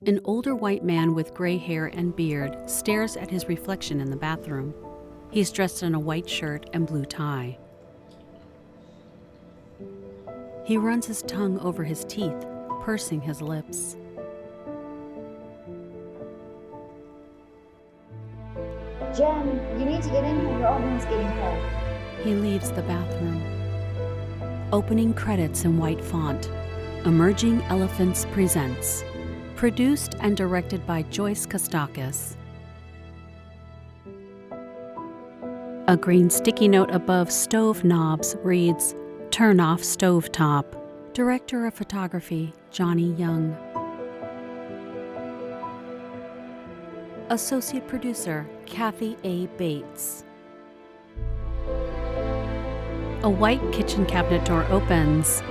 An older white man with gray hair and beard stares at his reflection in the bathroom. He's dressed in a white shirt and blue tie. He runs his tongue over his teeth, pursing his lips. Jen, you need to get in here. Your oven's getting cold. He leaves the bathroom. Opening credits in white font. Emerging Elephants presents. Produced and directed by Joyce Kostakis. A green sticky note above stove knobs reads, "Turn off stovetop." Director of Photography, Johnny Young. Associate Producer, Kathy A. Bates. A white kitchen cabinet door opens.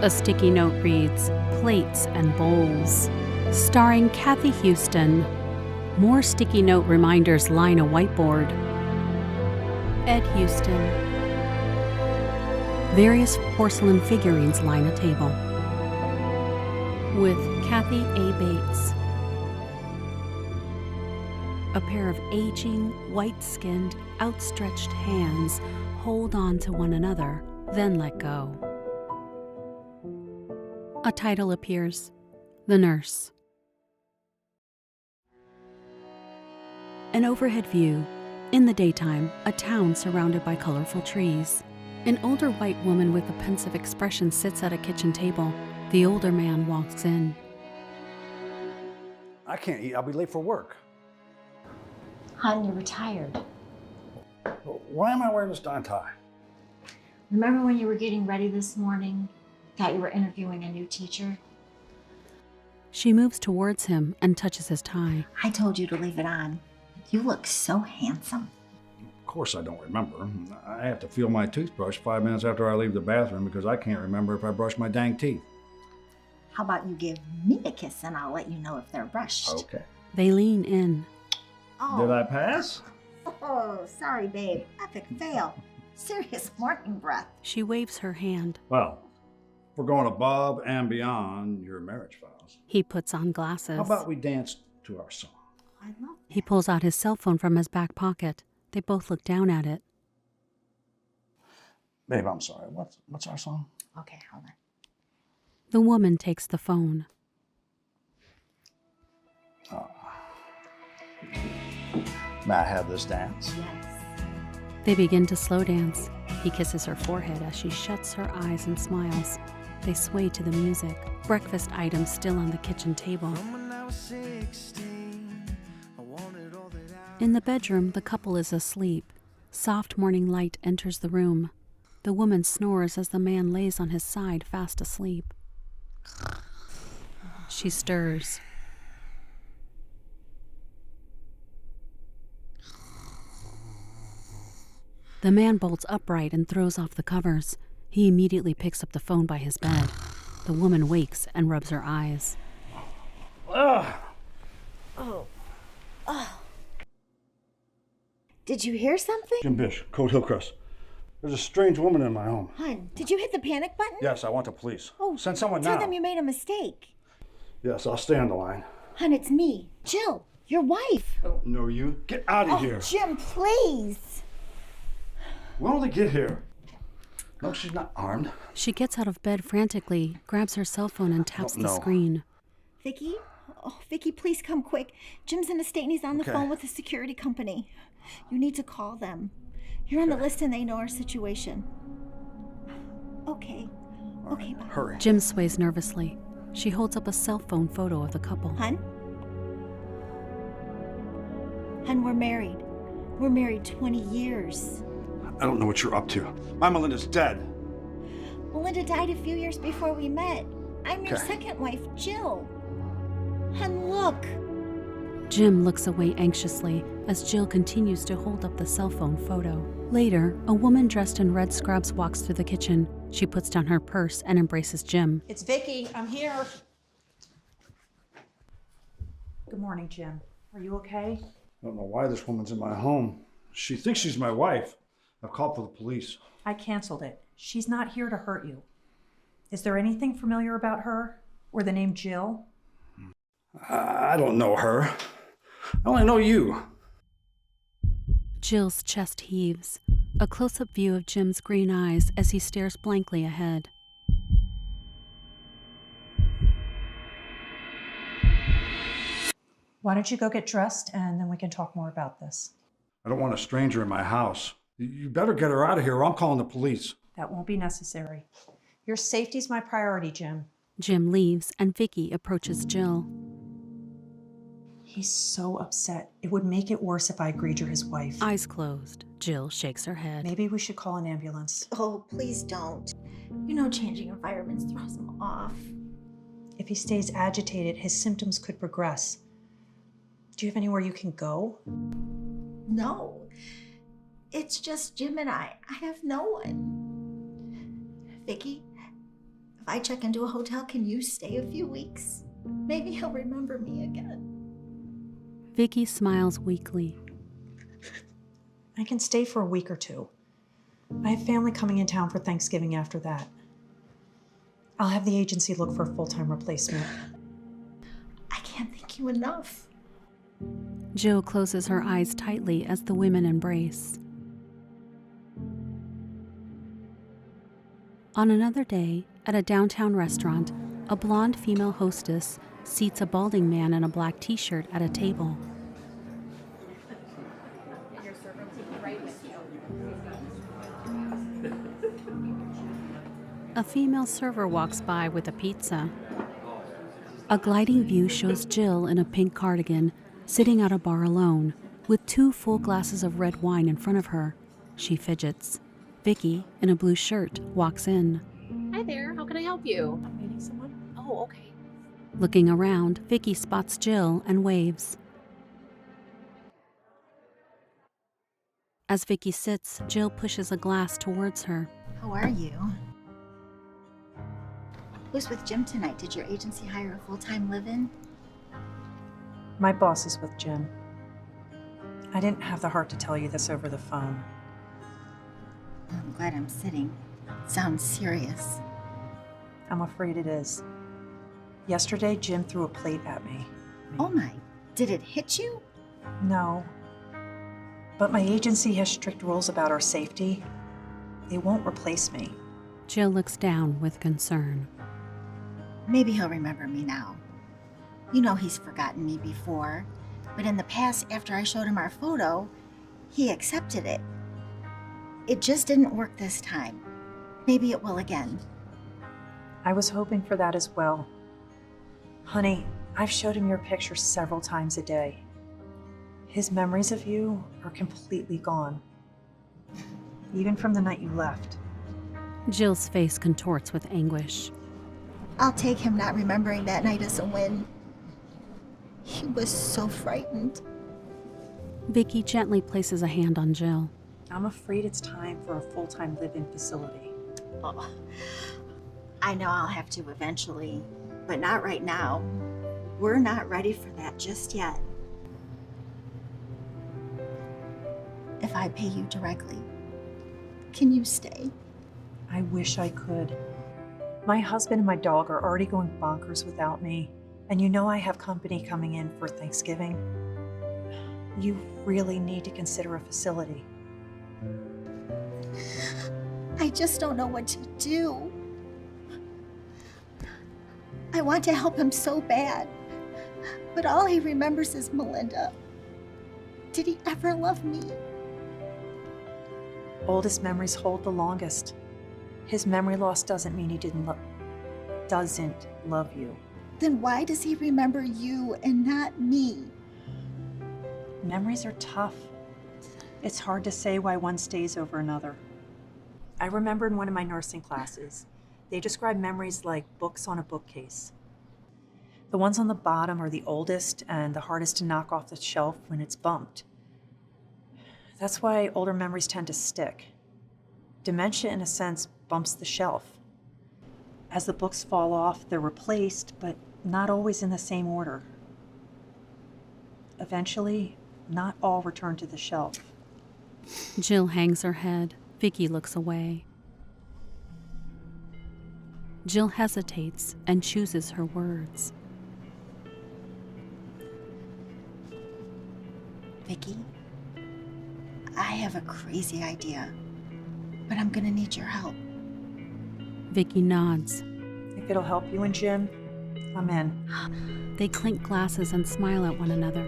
A sticky note reads, "Plates and bowls." Starring Kathy Houston. More sticky note reminders line a whiteboard. Ed Houston. Various porcelain figurines line a table. With Kathy A. Bates. A pair of aging, white-skinned, outstretched hands hold on to one another, then let go. A title appears, The Nurse. An overhead view. In the daytime, a town surrounded by colorful trees. An older white woman with a pensive expression sits at a kitchen table. The older man walks in. I can't eat. I'll be late for work. Hon, you're retired. Why am I wearing this tie? Remember when you were getting ready this morning? Thought you were interviewing a new teacher? She moves towards him and touches his tie. I told you to leave it on. You look so handsome. Of course I don't remember. I have to feel my toothbrush 5 minutes after I leave the bathroom because I can't remember if I brushed my dang teeth. How about you give me a kiss and I'll let you know if they're brushed. Okay. They lean in. Oh. Did I pass? Oh, sorry, babe. Epic fail. Serious morning breath. She waves her hand. Well, we're going above and beyond your marriage vows. He puts on glasses. How about we dance to our song? I love that. He pulls out his cell phone from his back pocket. They both look down at it. Babe, I'm sorry. What's our song? Okay, hold on. The woman takes the phone. May I have this dance? Yes. They begin to slow dance. He kisses her forehead as she shuts her eyes and smiles. They sway to the music. Breakfast items still on the kitchen table. In the bedroom, the couple is asleep. Soft morning light enters the room. The woman snores as the man lays on his side, fast asleep. She stirs. The man bolts upright and throws off the covers. He immediately picks up the phone by his bed. The woman wakes and rubs her eyes. Ugh. Did you hear something? Jim Bish, Code Hillcrest. There's a strange woman in my home. Hon, did you hit the panic button? Yes, I want the police. Oh, send someone tell now. them you made a mistake. Yes, I'll stay on the line. Hon, it's me, Jill, your wife. I don't know you. Get out of here. Jim, please. When will they get here? No, she's not armed. She gets out of bed frantically, grabs her cell phone and taps the no. screen. Vicky? Oh, Vicky, please come quick. Jim's in a state and he's on the Okay. phone with the security company. You need to call them. You're on the list and they know our situation. Okay. Okay, bye. Hurry. Jim sways nervously. She holds up a cell phone photo of the couple. Hun? Hun, we're married. We're married 20 years. I don't know what you're up to. My Melinda's dead. Melinda died a few years before we met. I'm your Okay. second wife, Jill. Hun, look. Jim looks away anxiously as Jill continues to hold up the cell phone photo. Later, a woman dressed in red scrubs walks through the kitchen. She puts down her purse and embraces Jim. It's Vicky. I'm here. Good morning, Jim. Are you okay? I don't know why this woman's in my home. She thinks she's my wife. I've called for the police. I canceled it. She's not here to hurt you. Is there anything familiar about her or the name Jill? I don't know her. I only know you. Jill's chest heaves, a close-up view of Jim's green eyes as he stares blankly ahead. Why don't you go get dressed and then we can talk more about this? I don't want a stranger in my house. You better get her out of here or I'm calling the police. That won't be necessary. Your safety's my priority, Jim. Jim leaves and Vicky approaches Jill. He's so upset. It would make it worse if I agreed you're his wife. Eyes closed, Jill shakes her head. Maybe we should call an ambulance. Oh, please don't. You know changing environments throws him off. If he stays agitated, his symptoms could progress. Do you have anywhere you can go? No. It's just Jim and I. I have no one. Vicky, if I check into a hotel, can you stay a few weeks? Maybe he'll remember me again. Vicky smiles weakly. I can stay for a week or two. I have family coming in town for Thanksgiving after that. I'll have the agency look for a full-time replacement. I can't thank you enough. Jill closes her eyes tightly as the women embrace. On another day, at a downtown restaurant, a blonde female hostess seats a balding man in a black t-shirt at a table. A female server walks by with a pizza. A gliding view shows Jill in a pink cardigan, sitting at a bar alone, with 2 full glasses of red wine in front of her. She fidgets. Vicky, in a blue shirt, walks in. Hi there, how can I help you? I'm meeting someone. Oh, okay. Looking around, Vicky spots Jill and waves. As Vicky sits, Jill pushes a glass towards her. How are you? Who's with Jim tonight? Did your agency hire a full-time live-in? My boss is with Jim. I didn't have the heart to tell you this over the phone. I'm glad I'm sitting. It sounds serious. I'm afraid it is. Yesterday, Jim threw a plate at me. Oh my, did it hit you? No. But my agency has strict rules about our safety. They won't replace me. Jill looks down with concern. Maybe he'll remember me now. You know he's forgotten me before, but in the past, after I showed him our photo, he accepted it. It just didn't work this time. Maybe it will again. I was hoping for that as well. Honey, I've showed him your picture several times a day. His memories of you are completely gone. Even from the night you left. Jill's face contorts with anguish. I'll take him not remembering that night as a win. He was so frightened. Vicky gently places a hand on Jill. I'm afraid it's time for a full-time live-in facility. Oh, I know I'll have to eventually, but not right now. We're not ready for that just yet. If I pay you directly, can you stay? I wish I could. My husband and my dog are already going bonkers without me, and you know I have company coming in for Thanksgiving. You really need to consider a facility. I just don't know what to do. I want to help him so bad, but all he remembers is Melinda. Did he ever love me? Oldest memories hold the longest. His memory loss doesn't mean he doesn't love you. Then why does he remember you and not me? Memories are tough. It's hard to say why one stays over another. I remember in one of my nursing classes, they described memories like books on a bookcase. The ones on the bottom are the oldest and the hardest to knock off the shelf when it's bumped. That's why older memories tend to stick. Dementia, in a sense, bumps the shelf. As the books fall off, they're replaced, but not always in the same order. Eventually, not all return to the shelf. Jill hangs her head. Vicky looks away. Jill hesitates and chooses her words. Vicky, I have a crazy idea, but I'm gonna need your help. Vicky nods. If it'll help you and Jim, I'm in. They clink glasses and smile at one another.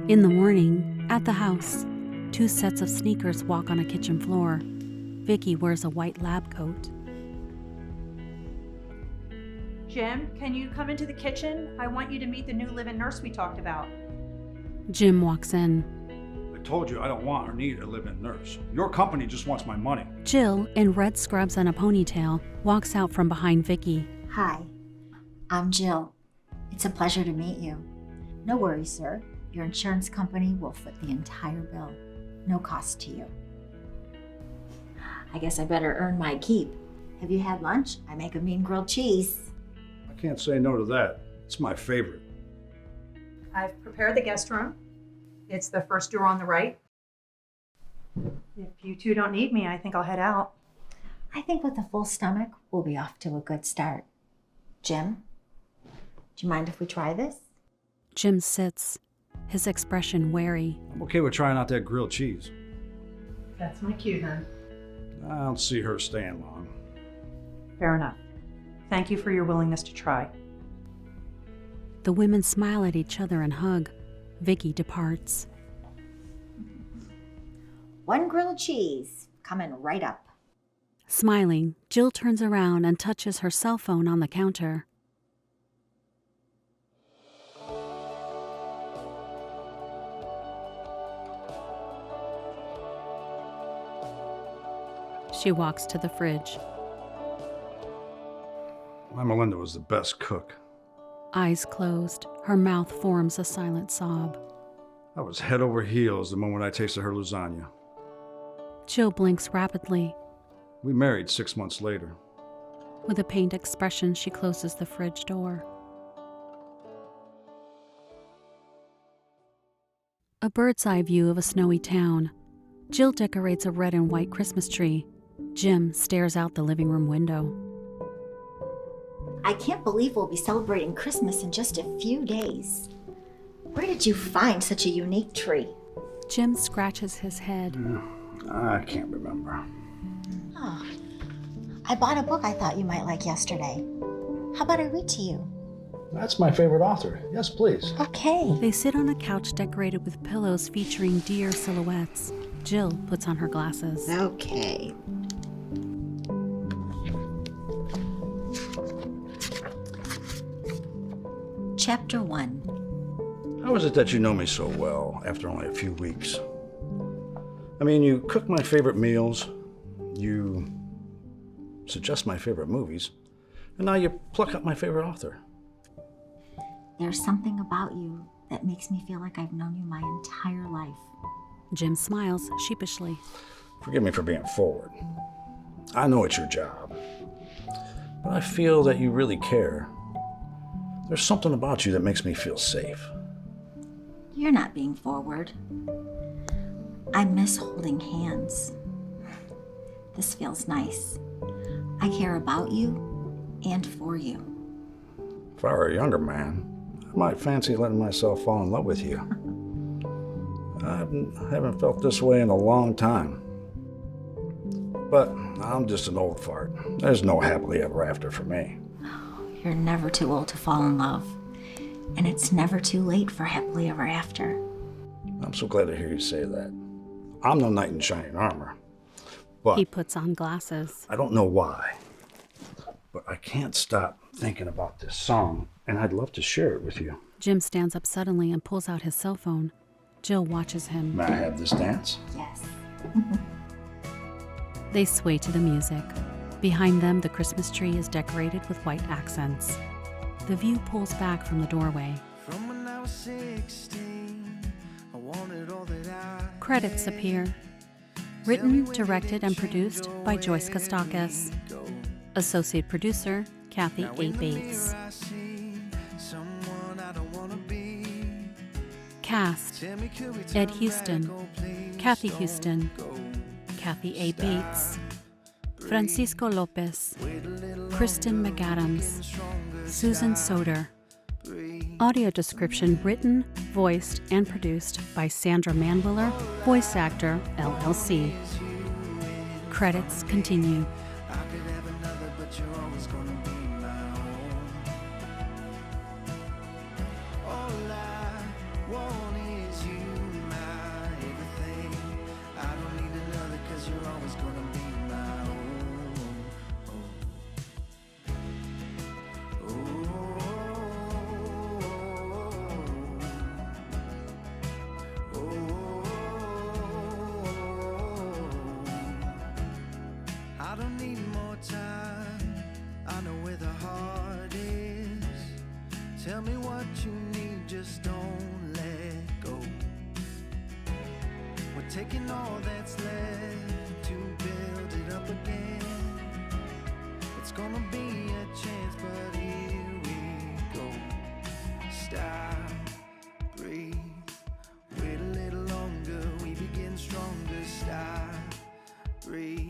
In the morning, at the house, 2 sets of sneakers walk on a kitchen floor. Vicky wears a white lab coat. Jim, can you come into the kitchen? I want you to meet the new live-in nurse we talked about. Jim walks in. I told you I don't want or need a live-in nurse. Your company just wants my money. Jill, in red scrubs and a ponytail, walks out from behind Vicky. Hi, I'm Jill. It's a pleasure to meet you. No worries, sir. Your insurance company will foot the entire bill. No cost to you. I guess I better earn my keep. Have you had lunch? I make a mean grilled cheese. I can't say no to that. It's my favorite. I've prepared the guest room. It's the first door on the right. If you two don't need me, I think I'll head out. I think with a full stomach, we'll be off to a good start. Jim, do you mind if we try this? Jim sits, his expression wary. I'm okay with trying out that grilled cheese. That's my cue then. I don't see her staying long. Fair enough. Thank you for your willingness to try. The women smile at each other and hug. Vicky departs. One grilled cheese, coming right up. Smiling, Jill turns around and touches her cell phone on the counter. She walks to the fridge. My Melinda was the best cook. Eyes closed, her mouth forms a silent sob. I was head over heels the moment I tasted her lasagna. Jill blinks rapidly. We married 6 months later. With a pained expression, she closes the fridge door. A bird's eye view of a snowy town. Jill decorates a red and white Christmas tree. Jim stares out the living room window. I can't believe we'll be celebrating Christmas in just a few days. Where did you find such a unique tree? Jim scratches his head. I can't remember. Oh, I bought a book I thought you might like yesterday. How about I read to you? That's my favorite author. Yes, please. Okay. They sit on a couch decorated with pillows featuring deer silhouettes. Jill puts on her glasses. Okay. Chapter 1. How is it that you know me so well after only a few weeks? I mean, you cook my favorite meals, you suggest my favorite movies, and now you pluck up my favorite author. There's something about you that makes me feel like I've known you my entire life. Jim smiles sheepishly. Forgive me for being forward. I know it's your job, but I feel that you really care. There's something about you that makes me feel safe. You're not being forward. I miss holding hands. This feels nice. I care about you and for you. If I were a younger man, I might fancy letting myself fall in love with you. I haven't felt this way in a long time. But I'm just an old fart. There's no happily ever after for me. You're never too old to fall in love. And it's never too late for happily ever after. I'm so glad to hear you say that. I'm no knight in shining armor. But He puts on glasses. I don't know why, but I can't stop thinking about this song, and I'd love to share it with you. Jim stands up suddenly and pulls out his cell phone. Jill watches him. May I have this dance? Yes. They sway to the music. Behind them, the Christmas tree is decorated with white accents. The view pulls back from the doorway. From when I was 16, I wanted all that I Credits appear. Written, directed, and produced by Joyce Kostakis. Associate producer, Kathy A. Bates. Cast: Ed Houston, Kathy Houston, Kathy A. Bates, Francisco Lopez, Kristen McAdams, Susan Soder. Audio description written, voiced, and produced by Sandra Manwiller, voice actor, LLC. Credits continue. I could have another, but you're always gonna be my own. All I want is you, my everything. I don't need another, 'cause you're always gonna be my own. I don't need more time. I know where the heart is. Tell me what you need, just don't let go. We're taking all that's left to build it up again. It's gonna be a chance, but here we go. Stop, breathe, wait a little longer. We begin stronger. Stop, breathe.